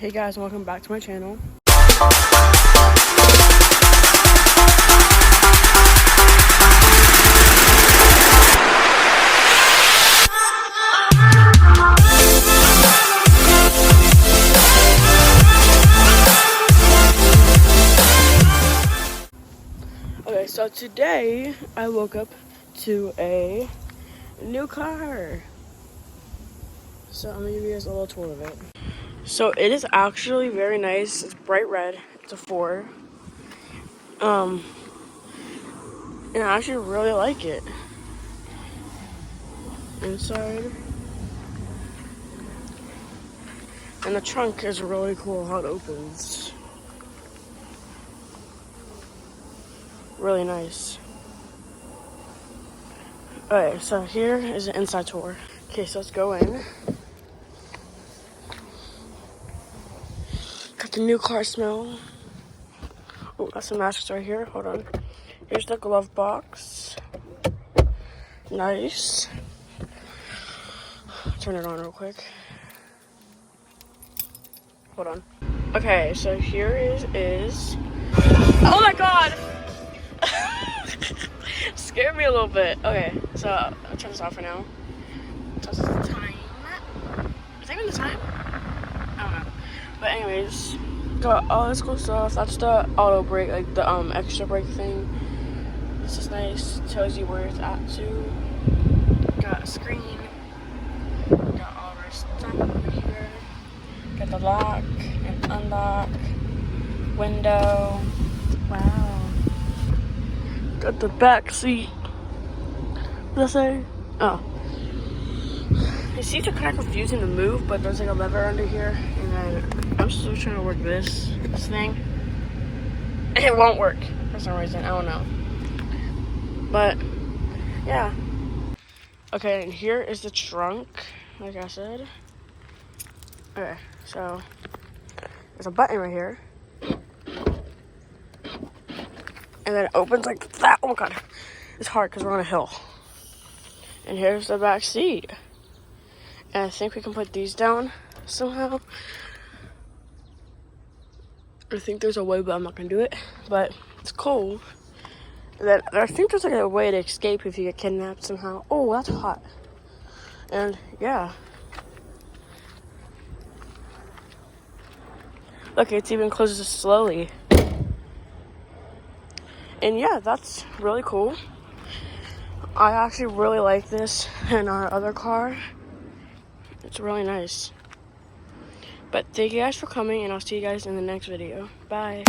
Hey guys, welcome back to my channel. Okay, so today I woke up to a new car. So I'm gonna give you guys a little tour of it. So it is actually very nice. It's bright red. It's a 4. And I actually really like it. Inside. And the trunk is really cool how it opens. Really nice. Okay, so here is the inside tour. Okay, so let's go in. Got the new car smell. Oh, got some masks right here. Hold on. Here's the glove box. Nice. Turn it on real quick. Hold on. Okay, so here is. Oh my god! Scared me a little bit. Okay, so I'll turn this off for now. Tells us the time. Is that even the time? I don't know. But anyways, got all this cool stuff. That's the auto brake, like the extra brake thing. This is nice. Tells you where it's at too. Got a screen. Got all of our stuff over here. Got the lock and unlock. Window. Wow. Got the back seat. What did I say? Oh. The seats are kind of confusing to move, but there's like a lever under here, and then I'm still trying to work this thing. And it won't work for some reason. I don't know. But yeah. Okay, and here is the trunk, like I said. Okay, so there's a button right here. And then it opens like that. Oh my god. It's hard because we're on a hill. And here's the back seat. And I think we can put these down somehow. I think there's a way, but I'm not going to do it. But it's cool. And then I think there's like a way to escape if you get kidnapped somehow. Oh, that's hot. And yeah. Look, it's even closes slowly. And yeah, that's really cool. I actually really like this in our other car. It's really nice. But thank you guys for coming, and I'll see you guys in the next video. Bye.